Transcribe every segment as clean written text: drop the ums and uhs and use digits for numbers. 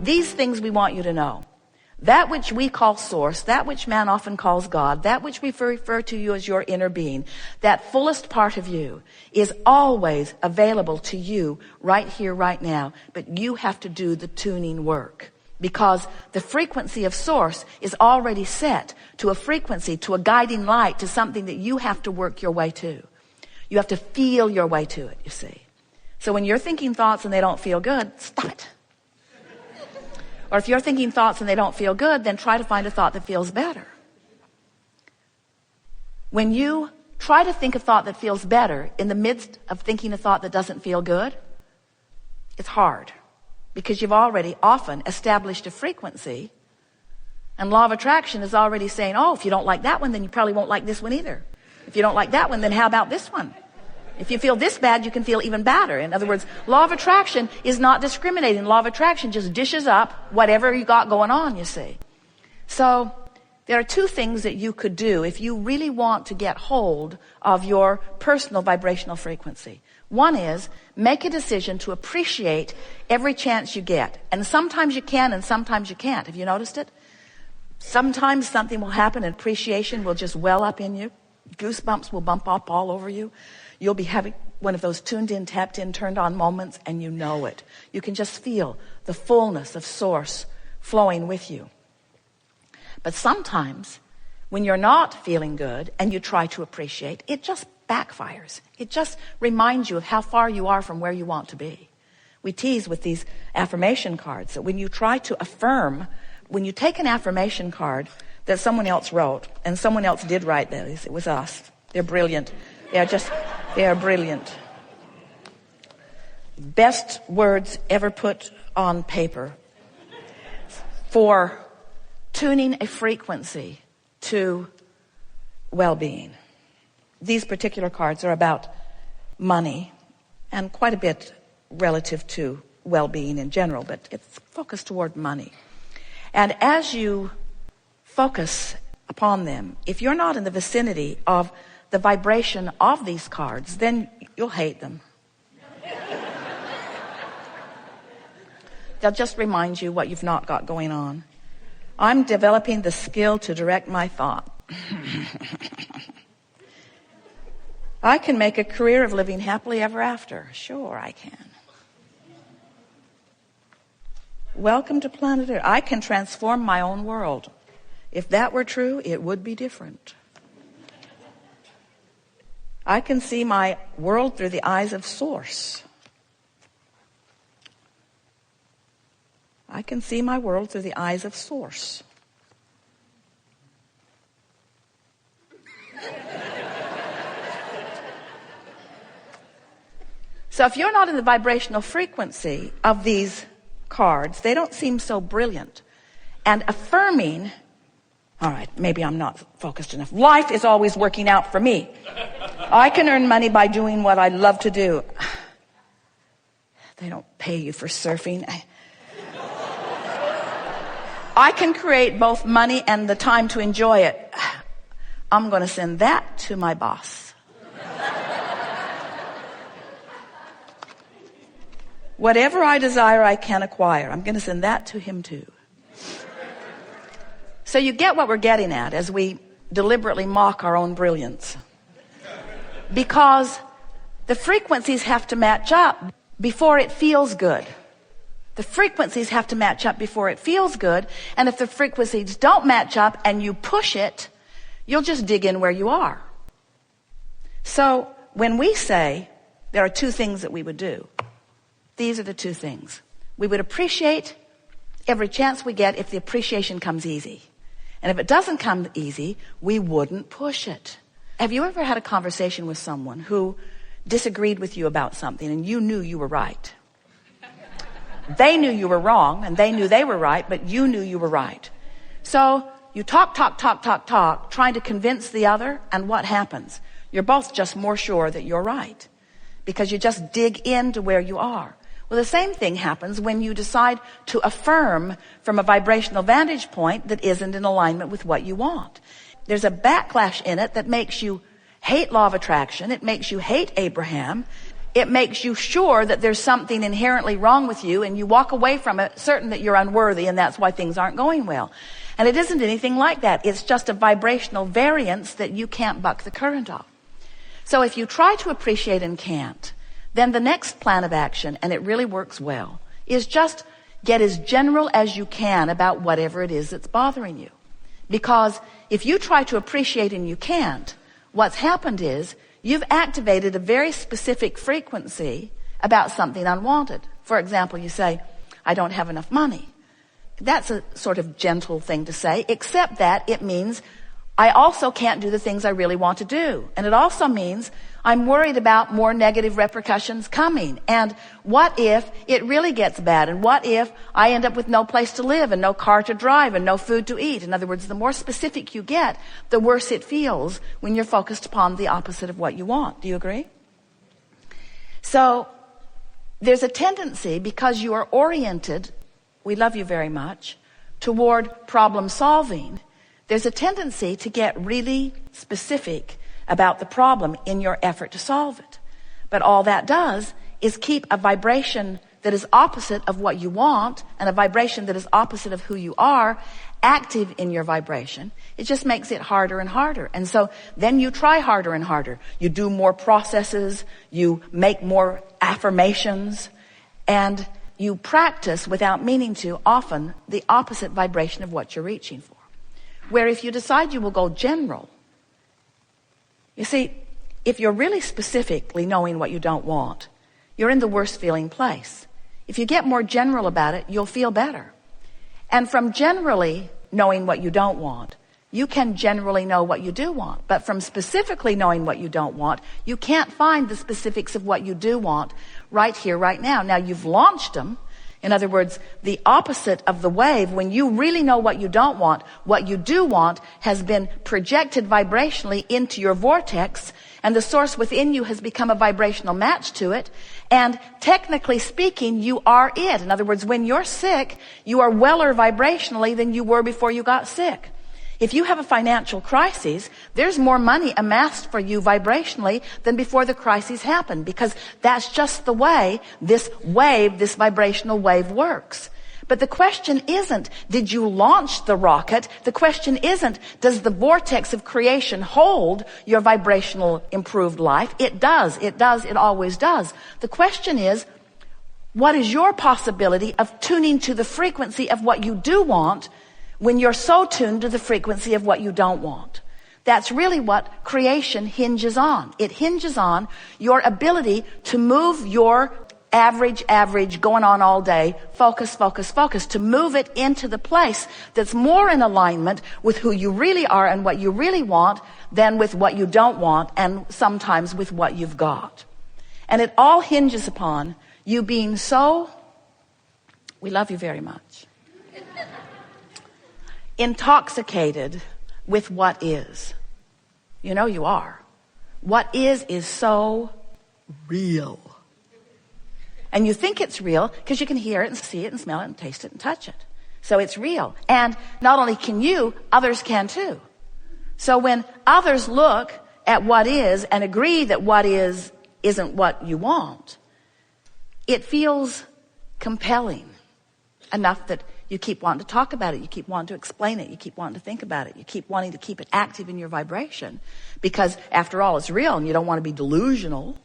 these things we want you to know. That which we call source, that which man often calls God, that which we refer to you as your inner being, that fullest part of you is always available to you right here, right now. But you have to do the tuning work, because the frequency of source is already set to a frequency, to a guiding light, to something that you have to work your way to. You have to feel your way to it, you see. So when you're thinking thoughts and they don't feel good, stop it. Or if you're thinking thoughts and they don't feel good, then try to find a thought that feels better. When you try to think a thought that feels better in the midst of thinking a thought that doesn't feel good, it's hard, because you've already often established a frequency, and law of attraction is already saying, oh, if you don't like that one, then you probably won't like this one either. If you don't like that one, then how about this one? If you feel this bad, you can feel even badder. In other words, law of attraction is not discriminating. Law of attraction just dishes up whatever you got going on, you see. So there are two things that you could do if you really want to get hold of your personal vibrational frequency. One is make a decision to appreciate every chance you get. And sometimes you can and sometimes you can't. Have you noticed it? Sometimes something will happen and appreciation will just well up in you. Goosebumps will bump up all over you. You'll be having one of those tuned in, tapped in, turned on moments, and you know it. You can just feel the fullness of source flowing with you. But sometimes when you're not feeling good and you try to appreciate, it just backfires. It just reminds you of how far you are from where you want to be. We tease with these affirmation cards that when you try to affirm, when you take an affirmation card that someone else wrote, and someone else did write those, it was us. They're brilliant. They are brilliant. Best words ever put on paper for tuning a frequency to well-being. These particular cards are about money and quite a bit relative to well-being in general, but it's focused toward money. And as you focus upon them, if you're not in the vicinity of the vibration of these cards, then you'll hate them. They'll just remind you what you've not got going on. I'm developing the skill to direct my thought. I can make a career of living happily ever after. Sure, I can. Welcome to planet Earth. I can transform my own world. If that were true, it would be different. I can see my world through the eyes of source. I can see my world through the eyes of source. So if you're not in the vibrational frequency of these cards, they don't seem so brilliant. And affirming, all right, maybe I'm not focused enough. Life is always working out for me. I can earn money by doing what I love to do. They don't pay you for surfing. I can create both money and the time to enjoy it. I'm going to send that to my boss. Whatever I desire, I can acquire. I'm going to send that to him too. So you get what we're getting at as we deliberately mock our own brilliance. Because the frequencies have to match up before it feels good. The frequencies have to match up before it feels good. And if the frequencies don't match up and you push it, you'll just dig in where you are. So when we say there are two things that we would do, these are the two things. We would appreciate every chance we get if the appreciation comes easy. And if it doesn't come easy, we wouldn't push it. Have you ever had a conversation with someone who disagreed with you about something and you knew you were right? They knew you were wrong and they knew they were right, but you knew you were right. So you talk, trying to convince the other, and what happens? You're both just more sure that you're right because you just dig into where you are. Well, the same thing happens when you decide to affirm from a vibrational vantage point that isn't in alignment with what you want. There's a backlash in it that makes you hate law of attraction. It makes you hate Abraham. it makes you sure that there's something inherently wrong with you, and you walk away from it certain that you're unworthy, and that's why things aren't going well. And it isn't anything like that. It's just a vibrational variance that you can't buck the current of. So if you try to appreciate and can't, then the next plan of action, and it really works well, is just get as general as you can about whatever it is that's bothering you. Because if you try to appreciate and you can't, what's happened is you've activated a very specific frequency about something unwanted. For example, you say, I don't have enough money. That's a sort of gentle thing to say, except that it means I also can't do the things I really want to do. And it also means I'm worried about more negative repercussions coming. And what if it really gets bad? And what if I end up with no place to live and no car to drive and no food to eat? In other words, the more specific you get, the worse it feels when you're focused upon the opposite of what you want. Do you agree? So there's a tendency, because you are oriented, we love you very much, toward problem solving, there's a tendency to get really specific about the problem in your effort to solve it. But all that does is keep a vibration that is opposite of what you want and a vibration that is opposite of who you are active in your vibration. It just makes it harder and harder. And so then you try harder and harder. You do more processes, you make more affirmations, and you practice without meaning to often the opposite vibration of what you're reaching for. Where if you decide you will go general, you see, if you're really specifically knowing what you don't want, you're in the worst feeling place. If you get more general about it, you'll feel better. And from generally knowing what you don't want, you can generally know what you do want. But from specifically knowing what you don't want, you can't find the specifics of what you do want right here, right now. Now, you've launched them. In other words, the opposite of the wave, when you really know what you don't want, what you do want has been projected vibrationally into your vortex, and the source within you has become a vibrational match to it. And technically speaking, you are it. In other words, when you're sick, you are weller vibrationally than you were before you got sick. If you have a financial crisis, there's more money amassed for you vibrationally than before the crisis happened, because that's just the way this wave, this vibrational wave works. But the question isn't, did you launch the rocket? The question isn't, does the vortex of creation hold your vibrational improved life? It does, it always does. The question is, what is your possibility of tuning to the frequency of what you do want when you're so tuned to the frequency of what you don't want? That's really what creation hinges on. It hinges on your ability to move your average, going on all day, focus, to move it into the place that's more in alignment with who you really are and what you really want than with what you don't want, and sometimes with what you've got. And it all hinges upon you being so, we love you very much, intoxicated with what is. You know you are. What is so real. And you think it's real because you can hear it and see it and smell it and taste it and touch it. So it's real. And not only can you, others can too. So when others look at what is and agree that what is isn't what you want, it feels compelling enough that you keep wanting to talk about it. You keep wanting to explain it. You keep wanting to think about it. You keep wanting to keep it active in your vibration. Because after all, it's real and you don't want to be delusional.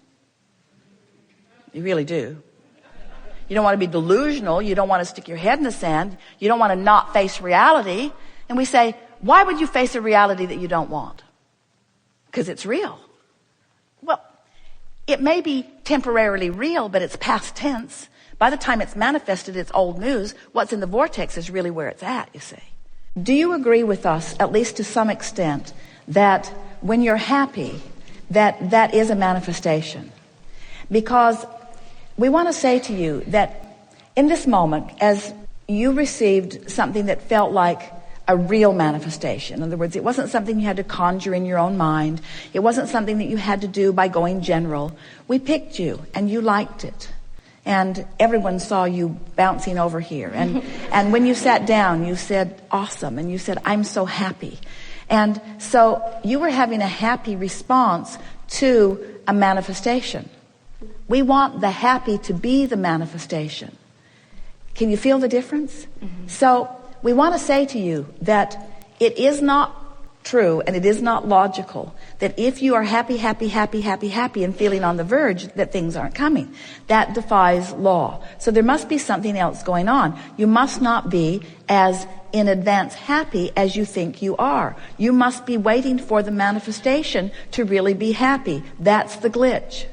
You really do. You don't want to be delusional. You don't want to stick your head in the sand. You don't want to not face reality. And we say, why would you face a reality that you don't want? Because it's real. Well, it may be temporarily real, but it's past tense. By the time it's manifested, it's old news. What's in the vortex is really where it's at, you see. Do you agree with us, at least to some extent, that when you're happy, that is a manifestation? Because we want to say to you that in this moment, as you received something that felt like a real manifestation, in other words, it wasn't something you had to conjure in your own mind. It wasn't something that you had to do by going general. We picked you and you liked it. And everyone saw you bouncing over here. And when you sat down, you said, awesome. And you said, I'm so happy. And so you were having a happy response to a manifestation. We want the happy to be the manifestation. Can you feel the difference? Mm-hmm. So we want to say to you that it is not true and it is not logical that if you are happy and feeling on the verge that things aren't coming. That defies law. So there must be something else going on. You must not be as in advance happy as you think you are. You must be waiting for the manifestation to really be happy. That's the glitch.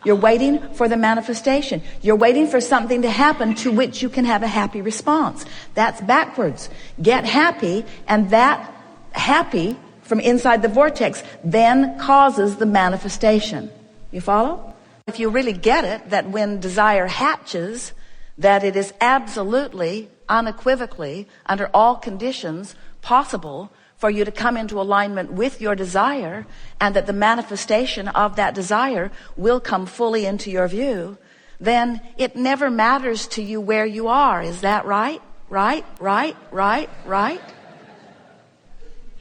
You're waiting for the manifestation. You're waiting for something to happen to which you can have a happy response. That's backwards. Get happy, and that happy from inside the vortex then causes the manifestation. You follow? If you really get it, that when desire hatches, that it is absolutely, unequivocally, under all conditions possible for you to come into alignment with your desire, and that the manifestation of that desire will come fully into your view, then it never matters to you where you are. Is that right? Right?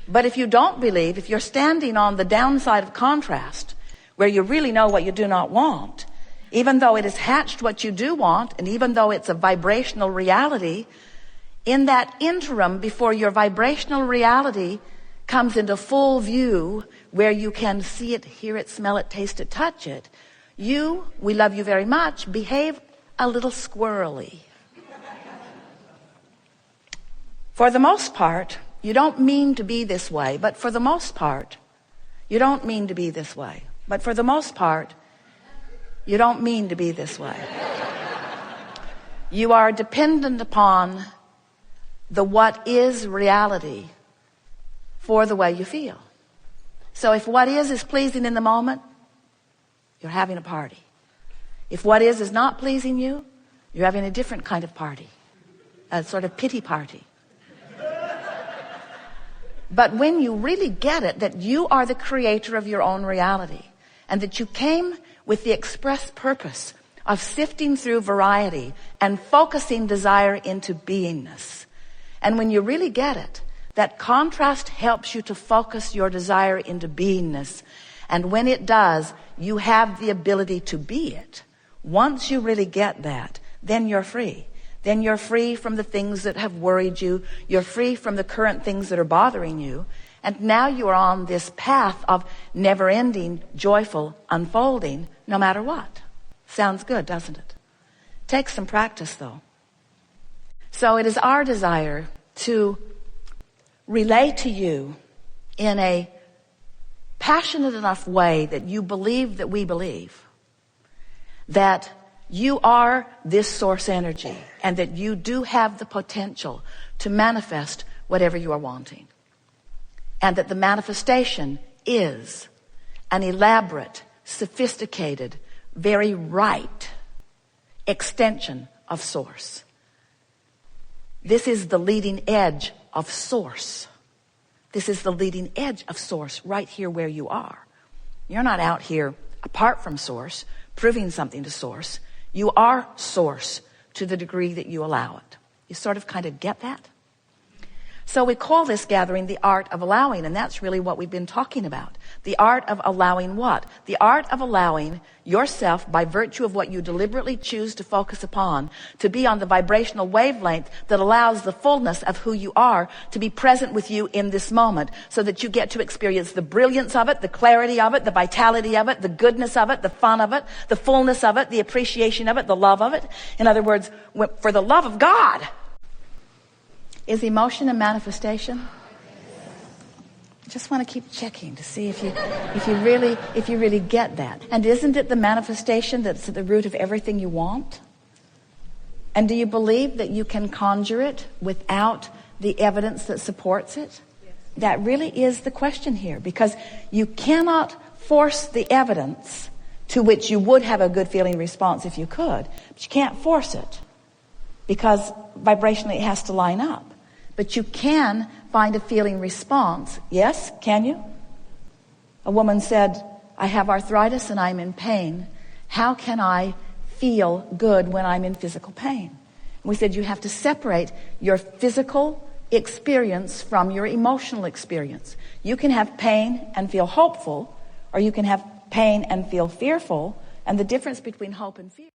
But if you don't believe, if you're standing on the downside of contrast, where you really know what you do not want, even though it has hatched what you do want, and even though it's a vibrational reality, in that interim before your vibrational reality comes into full view, where you can see it, hear it, smell it, taste it, touch it, we love you very much, behave a little squirrely. For the most part, you don't mean to be this way, but for the most part, you don't mean to be this way. But for the most part, you don't mean to be this way. You are dependent upon the what is reality for the way you feel. So if what is pleasing in the moment, you're having a party. If what is not pleasing you, you're having a different kind of party, a sort of pity party. But when you really get it, that you are the creator of your own reality, and that you came with the express purpose of sifting through variety and focusing desire into beingness, and when you really get it, that contrast helps you to focus your desire into beingness, and when it does, you have the ability to be it. Once you really get that, then you're free. Then you're free from the things that have worried you. You're free from the current things that are bothering you. And now you are on this path of never-ending, joyful unfolding, no matter what. Sounds good, doesn't it? Takes some practice, though. So it is our desire to relay to you in a passionate enough way that you believe that we believe that you are this source energy, and that you do have the potential to manifest whatever you are wanting. And that the manifestation is an elaborate, sophisticated, very right extension of source. This is the leading edge of source. This is the leading edge of source right here where you are. You're not out here apart from source, proving something to source. You are source to the degree that you allow it. You sort of kind of get that? So we call this gathering the art of allowing, and that's really what we've been talking about. The art of allowing what? The art of allowing yourself, by virtue of what you deliberately choose to focus upon, to be on the vibrational wavelength that allows the fullness of who you are to be present with you in this moment, so that you get to experience the brilliance of it, the clarity of it, the vitality of it, the goodness of it, the fun of it, the fullness of it, the appreciation of it, the love of it. In other words, for the love of God. Is emotion a manifestation? I just want to keep checking to see if you really get that. And isn't it the manifestation that's at the root of everything you want? And do you believe that you can conjure it without the evidence that supports it? Yes. That really is the question here, because you cannot force the evidence to which you would have a good feeling response if you could, but you can't force it because vibrationally it has to line up. But you can find a feeling response. Yes, can you? A woman said, I have arthritis and I'm in pain. How can I feel good when I'm in physical pain? And we said you have to separate your physical experience from your emotional experience. You can have pain and feel hopeful, or you can have pain and feel fearful, And the difference between hope and fear